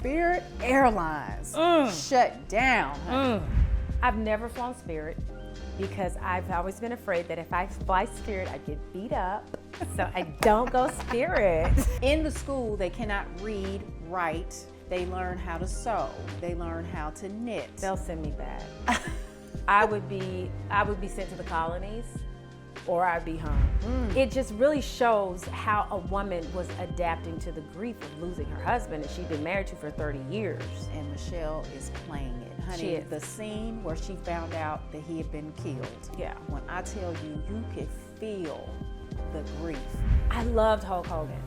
Spirit Airlines shut down. I've never flown Spirit because I've always been afraid that if I fly Spirit, I'd get beat up. So I don't go Spirit. In the school, they cannot read, write. They learn how to sew. They learn how to knit. They'll send me back. I would be sent to the colonies, or I'd be home. It just really shows how a woman was adapting to the grief of losing her husband that she'd been married to for 30 years. And Michelle is playing it. Honey, She is. The scene where she found out that he had been killed. Yeah. When I tell you, you could feel the grief. I loved Hulk Hogan.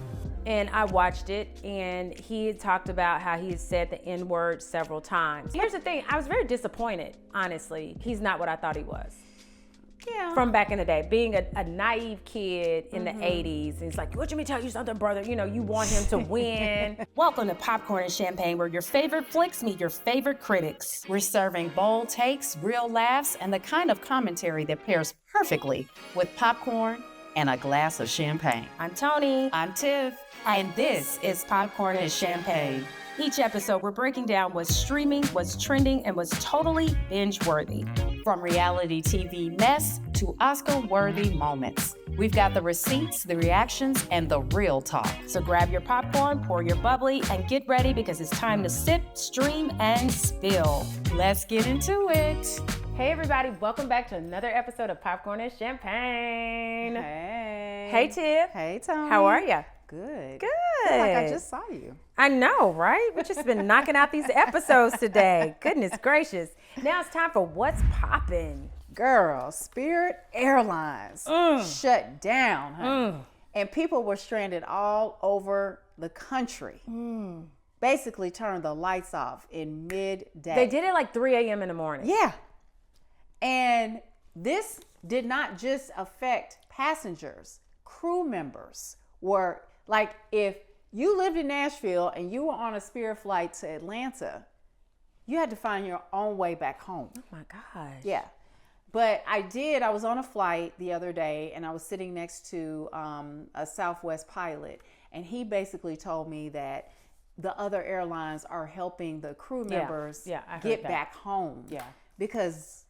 And I watched it, and he had talked about how he had said the N-word several times. Here's the thing, I was very disappointed, honestly. He's not what I thought he was. Yeah. From back in the day, being a naive kid in the 80s. And he's like, let me tell you something, brother. You know, you want him to win. Welcome to Popcorn and Champagne, where your favorite flicks meet your favorite critics. We're serving bold takes, real laughs, and the kind of commentary that pairs perfectly with popcorn and a glass of champagne. I'm Toni. I'm Tiff, and this is Popcorn and Champagne. Each episode, we're breaking down what's streaming, what's trending, and what's totally binge-worthy. From reality TV mess to Oscar-worthy moments. We've got the receipts, the reactions, and the real talk. So grab your popcorn, pour your bubbly, and get ready because it's time to sip, stream, and spill. Let's get into it. Hey, everybody. Welcome back to another episode of Popcorn and Champagne. Hey. Hey, Tiff. Hey, Toni. How are you? Good. Good. I feel like I just saw you. I know, right? We've just been knocking out these episodes today. Goodness gracious. Now it's time for What's Poppin'. Girl, Spirit Airlines shut down, honey. And people were stranded all over the country. Basically turned the lights off in midday. They did it like 3 a.m. in the morning. Yeah. And this did not just affect passengers. Crew members were, like, if you lived in Nashville and you were on a Spirit flight to Atlanta, you had to find your own way back home. Oh my gosh. Yeah. But I was on a flight the other day and I was sitting next to a Southwest pilot, and he basically told me that the other airlines are helping the crew members I heard get that. back home. Yeah. Because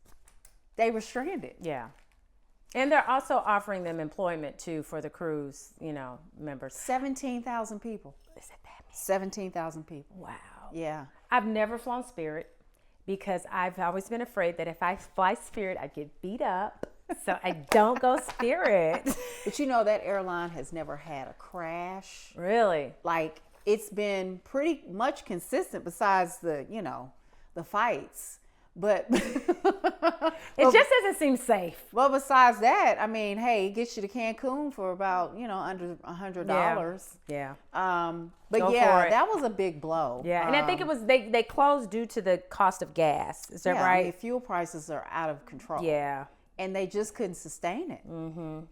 they were stranded. Yeah. And they're also offering them employment too for the cruise, members. 17,000 people. Is it that many? 17,000 people. Wow. Yeah. I've never flown Spirit because I've always been afraid that if I fly Spirit, I'd get beat up. So I don't go Spirit. But that airline has never had a crash. Really? Like, it's been pretty much consistent besides the fights. But it just doesn't seem safe. Well, besides that, I mean, hey, it gets you to Cancun for about, under $100. Yeah. But Go yeah, for it. that was a big blow. Yeah. And I think it was, they closed due to the cost of gas. Is that I right? mean, fuel prices are out of control. Yeah. And they just couldn't sustain it.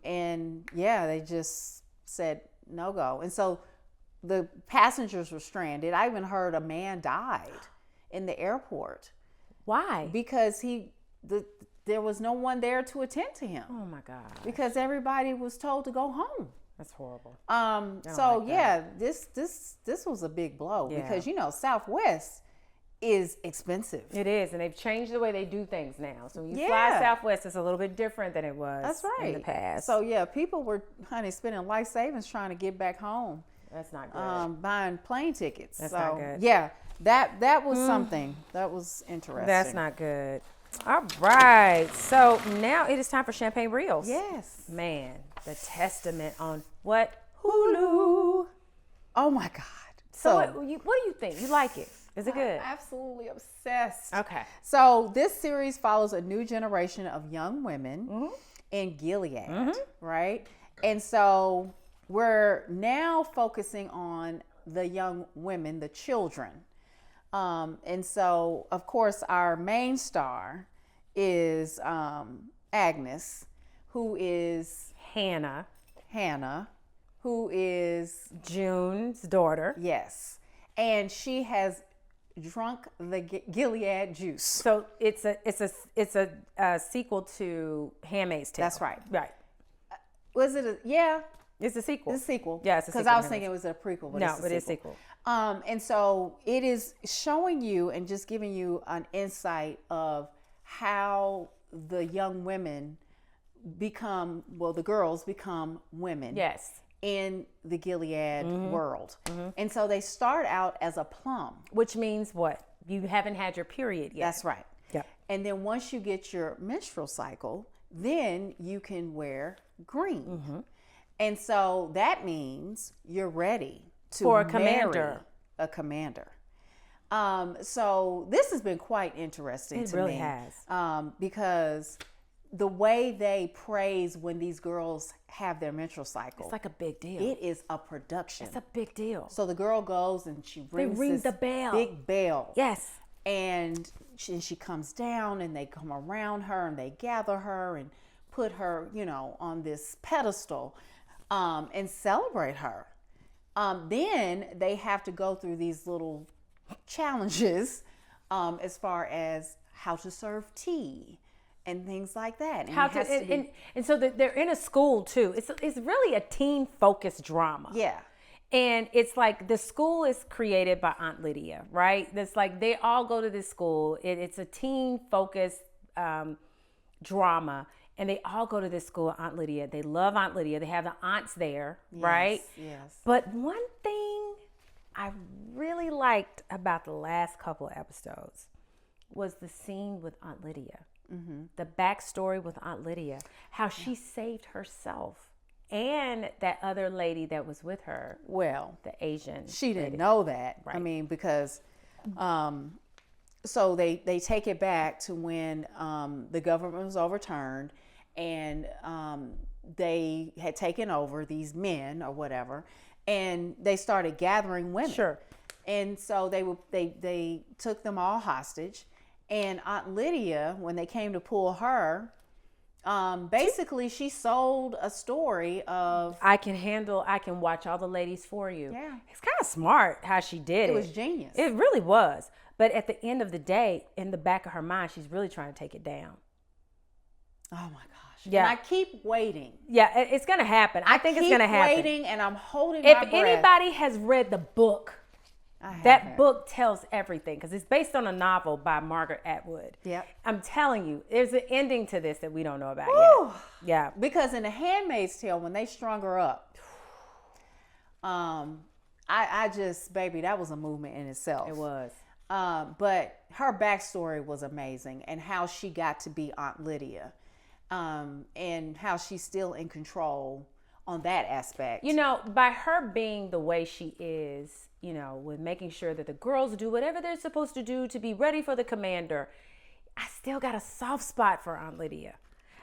And yeah, they just said no go. And so the passengers were stranded. I even heard a man died in the airport. Why? Because there was no one there to attend to him. Oh my God. Because everybody was told to go home. That's horrible. This was a big blow Yeah. because Southwest is expensive. It is, and they've changed the way they do things now. So when you Yeah. fly Southwest, it's a little bit different than it was That's right. in the past. So yeah, people were, spending life savings trying to get back home. That's not good. Buying plane tickets. That's so, not good. Yeah, that was something. That was interesting. That's not good. All right. So now it is time for Champagne Reels. Yes. Man, the testament on what? Hulu. Oh my God. So what do you think? You like it? Is it good? I'm absolutely obsessed. Okay. So this series follows a new generation of young women in Gilead, right? And so we're now focusing on the young women, the children. And so, of course, our main star is Agnes, who is Hannah, who is June's daughter. Yes. And she has drunk the Gilead juice. So it's a sequel to Handmaid's Tale. That's right. Right. Was it It's a sequel. It's a sequel? Yeah, it's a sequel. Because I was thinking it was a prequel. But No, it's a but it's a sequel. And so it is showing you and just giving you an insight of how the young women the girls become women. Yes. In the Gilead world. And so they start out as a plum. Which means what? You haven't had your period yet. That's right. Yep. And then once you get your menstrual cycle, then you can wear green. And so that means you're ready to For a marry commander. a commander. So this has been quite interesting to me. It really has. Because the way they praise when these girls have their menstrual cycle. It's like a big deal. It is a production. It's a big deal. So the girl goes and she rings ring this the bell. big bell. Yes. And she comes down and they come around her and they gather her and put her, on this pedestal and celebrate her. Then they have to go through these little challenges as far as how to serve tea and things like that. And and so they're in a school too. It's really a teen focused drama. Yeah. And it's like the school is created by Aunt Lydia, right? It's like they all go to this school. It's a teen focused drama. And they all go to this school, Aunt Lydia. They love Aunt Lydia. They have the aunts there, right? Yes. But one thing I really liked about the last couple of episodes was the scene with Aunt Lydia. The backstory with Aunt Lydia, how she saved herself and that other lady that was with her. Well, the Asian. She didn't lady. know that. Right. I mean, because so they take it back to when the government was overturned and they had taken over these men or whatever, and they started gathering women. Sure. And so they took them all hostage. And Aunt Lydia, when they came to pull her, basically she sold a story of I can watch all the ladies for you. Yeah. It's kind of smart how she did it. It was genius. It really was. But at the end of the day, in the back of her mind, she's really trying to take it down. Oh my gosh. Yeah. And I keep waiting. Yeah, it's going to happen. I think it's going to happen. Waiting, and I'm holding If my breath. anybody has read the book, that book tells everything because it's based on a novel by Margaret Atwood. Yep. I'm telling you, there's an ending to this that we don't know about Woo. yet. Yeah. Because in The Handmaid's Tale, when they strung her up, I just, baby, that was a movement in itself. It was. But her backstory was amazing, and how she got to be Aunt Lydia, and how she's still in control on that aspect. By her being the way she is, with making sure that the girls do whatever they're supposed to do to be ready for the commander, I still got a soft spot for Aunt Lydia.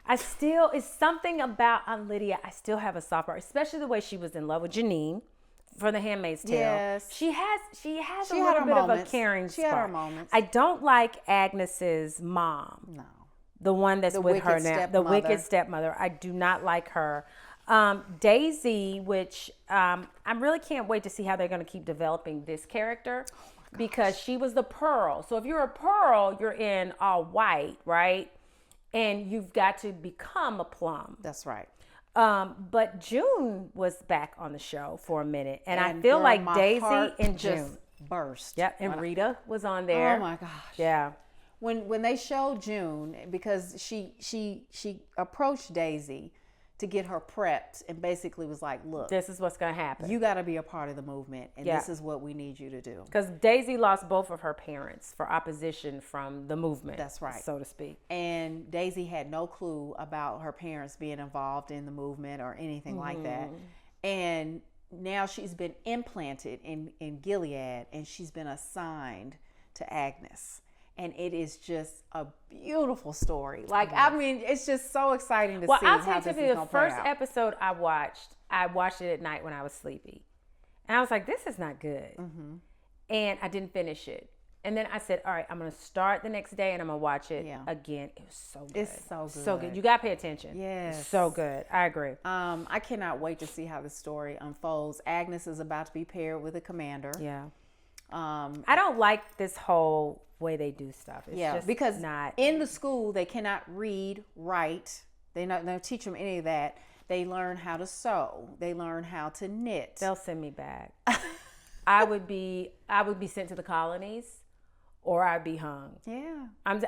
It's something about Aunt Lydia. I still have a soft spot, especially the way she was in love with Janine for The Handmaid's Tale. Yes. She has a had little her bit moments. of a caring She had her spot. moments. I don't like Agnes's mom. No. The one that's The with her wicked now. The stepmother. wicked stepmother. I do not like her. Daisy, which I really can't wait to see how they're going to keep developing this character, because she was the pearl. So if you're a pearl, you're in all white, right? And you've got to become a plum. That's right. But June was back on the show for a minute, and I And feel girl, like my Daisy heart and just June burst. Yep, and Rita was on there. Oh my gosh. Yeah. When they showed June, because she approached Daisy to get her prepped and basically was like, look, This is what's going to happen. you got to be a part of the movement, and Yeah. this is what we need you to do. Because Daisy lost both of her parents for opposition from the movement. That's right. So to speak. And Daisy had no clue about her parents being involved in the movement or anything like that. And now she's been implanted in Gilead, and she's been assigned to Agnes. And it is just a beautiful story. Like, I mean, it's just so exciting to see I'll how tell you, this is Tiffany, going the to play first out. episode I watched it at night when I was sleepy. And I was like, this is not good. And I didn't finish it. And then I said, all right, I'm going to start the next day and I'm going to watch it again. It was so good. It's so good. So good. You got to pay attention. Yes. So good. I agree. I cannot wait to see how the story unfolds. Agnes is about to be paired with a commander. Yeah. I don't like this whole way they do stuff. It's just because not in the school they cannot read, write. They don't teach them any of that. They learn how to sew. They learn how to knit. They'll send me back. I would be sent to the colonies, or I'd be hung. Yeah.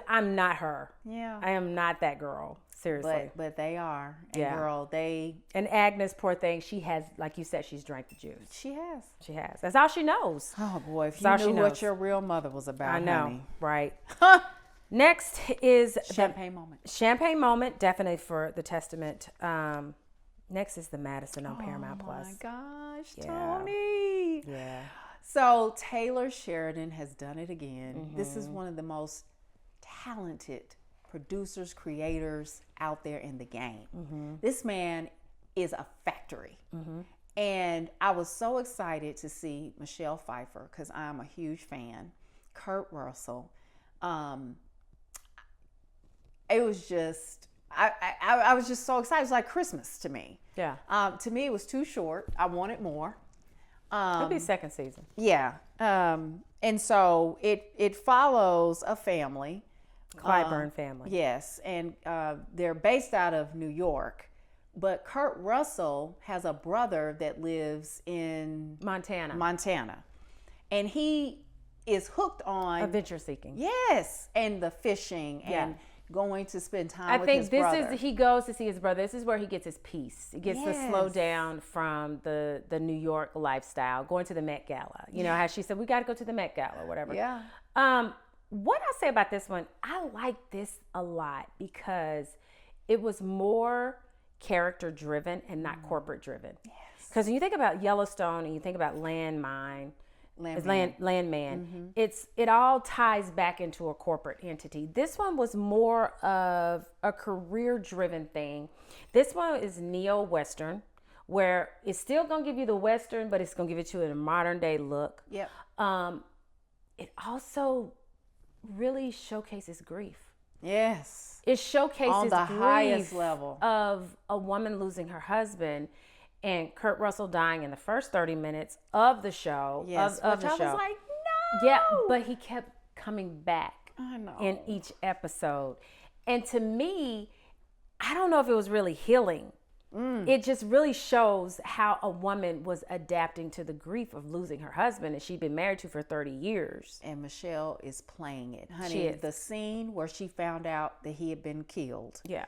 I'm not her. Yeah. I am not that girl. Seriously. But they are. And Yeah. girl, And Agnes, poor thing, she has, like you said, she's drank the juice. she has. She has. That's all she knows. Oh boy, if That's all you she knew what knows. your real mother was about, I know, honey. right? Next is Champagne moment. Champagne moment, definitely for the Testament. Next is the Madison on Paramount Plus. Oh my gosh, Yeah. Toni. Yeah. So Taylor Sheridan has done it again. This is one of the most talented producers, creators out there in the game. This man is a factory. And I was so excited to see Michelle Pfeiffer, because I'm a huge fan, Kurt Russell. It was just, I was just so excited. It was like Christmas to me. Yeah. To me, it was too short. I wanted more. It'll be second season. Yeah. And so it follows a family. Clyburn family. Yes. And they're based out of New York. But Kurt Russell has a brother that lives in Montana. And he is hooked on Adventure seeking. Yes. And the fishing and going to spend time with his brother. He goes to see his brother. This is where he gets his peace. He gets to slow Yes. down from the New York lifestyle, going to the Met Gala. You know how she said, we got to go to the Met Gala or whatever. Yeah. What I say about this one, I like this a lot because it was more character driven and not corporate driven. Yes. Because when you think about Yellowstone and you think about Landman, it all ties back into a corporate entity. This one was more of a career driven thing. This one is neo-Western, where it's still gonna give you the Western, but it's gonna give it to you in a modern day look. Yep. It also really showcases grief. Yes. It showcases On the grief highest level of a woman losing her husband and Kurt Russell dying in the first 30 minutes of the show. Yes. Of Which the I show. was like, no. Yeah, but he kept coming back I know. in each episode. And to me, I don't know if it was really healing. It just really shows how a woman was adapting to the grief of losing her husband that she'd been married to for 30 years. And Michelle is playing it. Honey, She is. the scene where she found out that he had been killed. Yeah.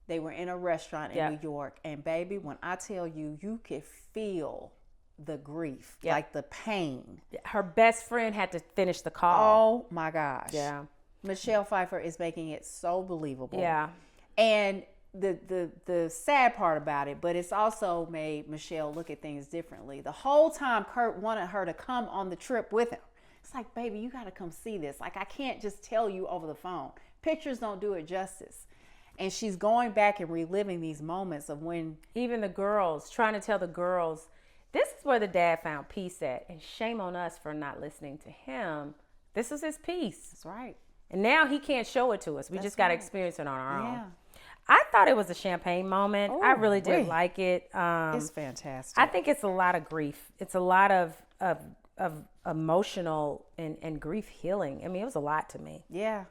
They were in a restaurant in New York. And baby, when I tell you, you could feel the grief, like the pain. Her best friend had to finish the call. Oh my gosh. Yeah. Michelle Pfeiffer is making it so believable. Yeah. And the sad part about it, but it's also made Michelle look at things differently. The whole time Kurt wanted her to come on the trip with him. It's like, baby, you got to come see this. Like, I can't just tell you over the phone. Pictures don't do it justice. And she's going back and reliving these moments of when Even the girls, trying to tell the girls, this is where the dad found peace at. And shame on us for not listening to him. This is his peace. That's right. And now he can't show it to us. We just got to experience it on our own. Yeah. I thought it was a champagne moment. I really did wait. like it. It's fantastic. I think it's a lot of grief. It's a lot of emotional and grief healing. I mean, it was a lot to me. Yeah.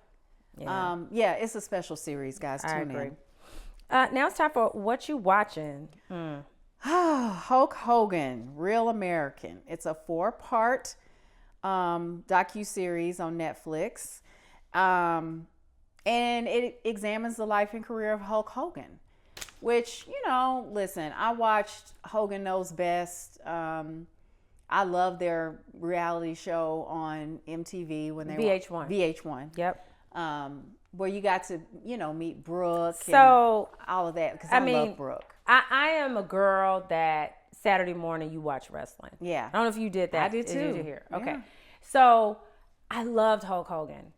Yeah. It's a special series, guys. I Tune agree. in. Now it's time for What You Watchin'. Hulk Hogan, Real American. It's a 4-part docuseries on Netflix. And it examines the life and career of Hulk Hogan, which, listen, I watched Hogan Knows Best. I love their reality show on MTV when they VH1. were VH1. Yep. Where you got to, meet Brooke So, and all of that, because I love Brooke. I am a girl that Saturday morning you watch wrestling. Yeah. I don't know if you did that. I did too. Did you hear? Okay. Yeah. So I loved Hulk Hogan.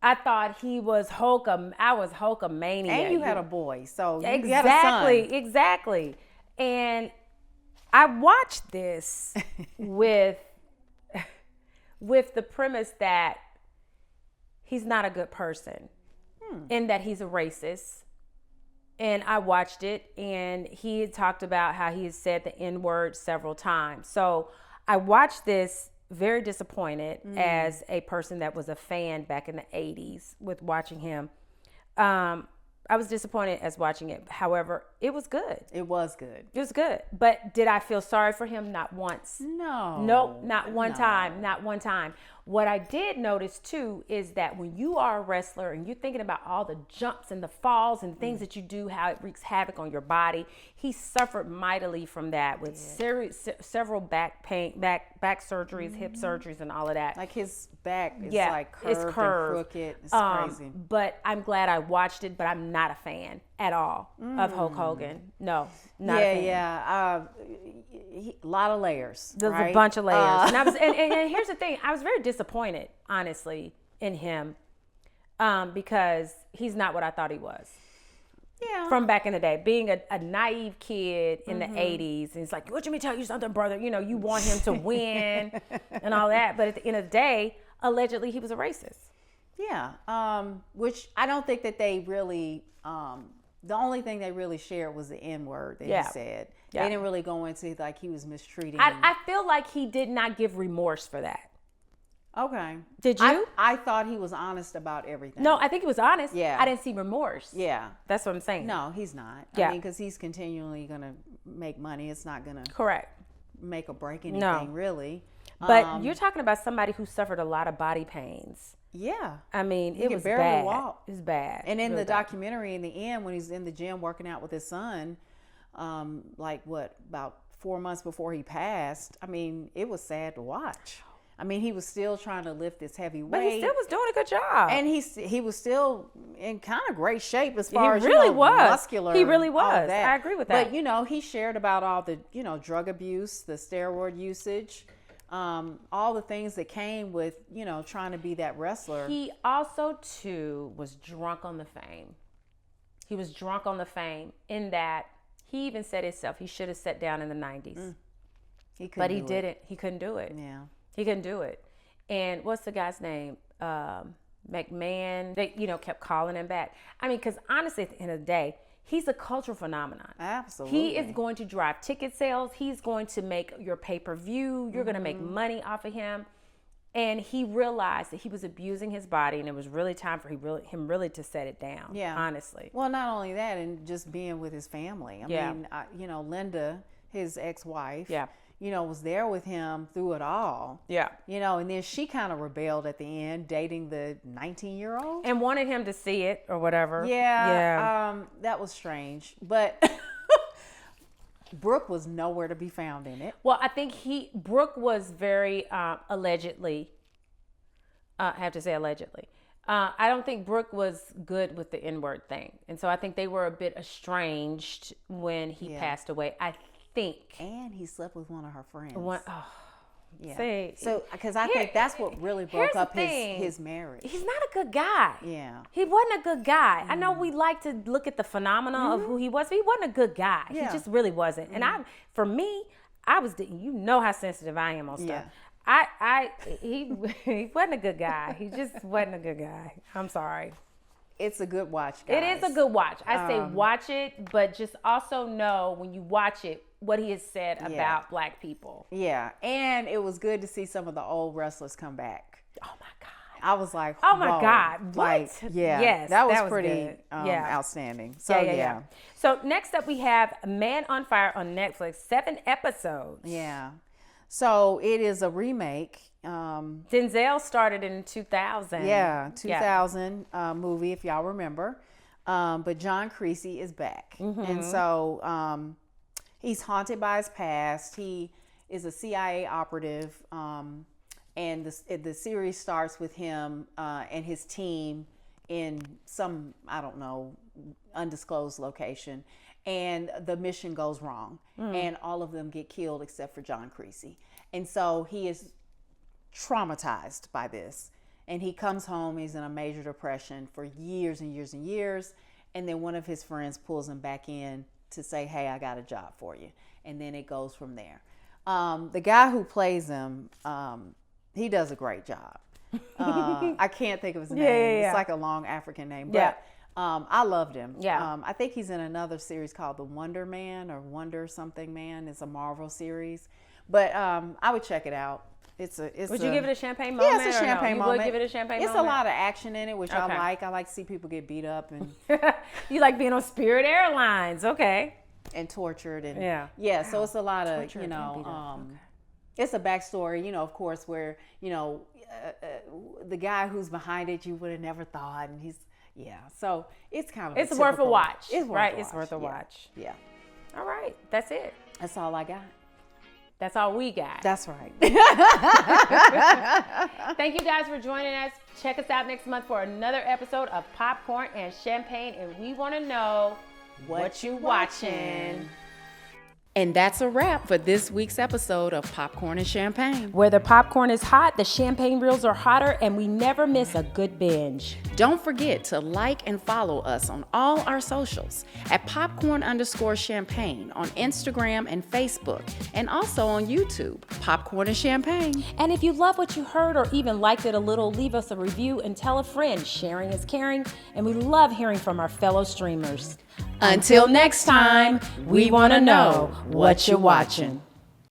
I thought he was I was Hulkamania. And you had a boy, so you Exactly, had a son. exactly. And I watched this with the premise that he's not a good person and that he's a racist. And I watched it, and he had talked about how he had said the N-word several times. So I watched this very disappointed as a person that was a fan back in the 80s with watching him. I was disappointed as watching it. However, it was good. It was good. It was good. But did I feel sorry for him? Not once. No. Nope, not one time. Not one time. What I did notice too is that when you are a wrestler and you're thinking about all the jumps and the falls and things that you do, how it wreaks havoc on your body, he suffered mightily from that with several back surgeries, hip surgeries, and all of that. Like his back is like curved, it's curved. and crooked. It's crazy. But I'm glad I watched it, but I'm not a fan at all of Hulk Hogan. No, not a fan. Yeah. A lot of layers. There's right? a bunch of layers. And I was, and here's the thing, I was very disappointed, honestly, in him, because he's not what I thought he was. Yeah. From back in the day, being a naive kid in the 80s, and it's like, let me tell you something, brother. You know, you want him to win and all that. But at the end of the day, allegedly, he was a racist. Yeah. Which I don't think that they really, the only thing they really shared was the N-word that he said. They didn't really go into like he was mistreating. I feel like he did not give remorse for that. Okay. Did you? I thought he was honest about everything. No, I think he was honest. Yeah. I didn't see remorse. Yeah. That's what I'm saying. No, he's not. Yeah. I mean, because he's continually going to make money. It's not going to Correct. make or break anything, really. But you're talking about somebody who suffered a lot of body pains. Yeah. I mean, it was barely bad. walk. It was bad. And in really the bad. documentary, in the end, when he's in the gym working out with his son, about 4 months before he passed, I mean, it was sad to watch. I mean, he was still trying to lift this heavy weight. But he still was doing a good job. And he was still in kind of great shape as far as, really was. muscular. He really and all was. that. I agree with that. But, he shared about all the, drug abuse, the steroid usage, all the things that came with, trying to be that wrestler. He also, too, was drunk on the fame. He was drunk on the fame in that he even said himself he should have sat down in the 90s. He couldn't but he do didn't. it. He couldn't do it. Yeah. He couldn't do it. And what's the guy's name? McMahon. They, kept calling him back. I mean, because honestly, at the end of the day, he's a cultural phenomenon. Absolutely. He is going to drive ticket sales. He's going to make your pay-per-view. You're going to make money off of him. And he realized that he was abusing his body, and it was really time for him really to set it down. Yeah. Honestly. Well, not only that, and just being with his family. I mean, Linda, his ex-wife. Yeah. Was there with him through it all. Yeah. And then she kind of rebelled at the end, dating the 19-year-old. And wanted him to see it or whatever. Yeah. That was strange. But Brooke was nowhere to be found in it. Well, I think Brooke was very allegedly, I have to say allegedly. I don't think Brooke was good with the N-word thing. And so I think they were a bit estranged when he passed away. I think. And he slept with one of her friends. Yeah. See, so, because I think that's what really broke up his marriage. He's not a good guy. Yeah. He wasn't a good guy. I know we like to look at the phenomena of who he was, but he wasn't a good guy. Yeah. He just really wasn't. And for me, I was, how sensitive I am on stuff. Yeah. He wasn't a good guy. He just wasn't a good guy. I'm sorry. It's a good watch, guys. It is a good watch. I say watch it, but just also know when you watch it what he has said about Black people. Yeah, and it was good to see some of the old wrestlers come back. Oh my God. I was like, oh my God. What? Yes, that was pretty good. outstanding. So yeah. So next up we have Man on Fire on Netflix, 7 episodes. Yeah. So it is a remake. Denzel started in 2000. Yeah, 2000 movie, if y'all remember. But John Creasy is back. And so he's haunted by his past. He is a CIA operative. And the series starts with him and his team in some, I don't know, undisclosed location. And the mission goes wrong. And all of them get killed except for John Creasy. And so he is traumatized by this. And he comes home, he's in a major depression for years and years and years. And then one of his friends pulls him back in to say, hey, I got a job for you. And then it goes from there. The guy who plays him, he does a great job. I can't think of his name. It's like a long African name. But I loved him. Yeah. I think he's in another series called The Wonder Man or Wonder Something Man. It's a Marvel series. But I would check it out. Would you give it a champagne moment? Yeah, it's a champagne moment. You would give it a champagne moment? It's a lot of action in it, which I like. I like to see people get beat up. And you like being on Spirit Airlines. Okay. and tortured and so it's a lot of Tortured and it's a backstory, of course, where the guy who's behind it you would have never thought, and he's so it's kind of it's worth a watch. It's worth a watch. Yeah. All right, that's it. That's all I got. That's all we got. That's right. Thank you guys for joining us. Check us out next month for another episode of Popcorn and Champagne, and we want to know what you watching. And that's a wrap for this week's episode of Popcorn and Champagne. Where the popcorn is hot, the champagne reels are hotter, and we never miss a good binge. Don't forget to like and follow us on all our socials at popcorn_champagne on Instagram and Facebook, and also on YouTube, Popcorn and Champagne. And if you love what you heard or even liked it a little, leave us a review and tell a friend. Sharing is caring, and we love hearing from our fellow streamers. Until next time, we want to know what you're watching.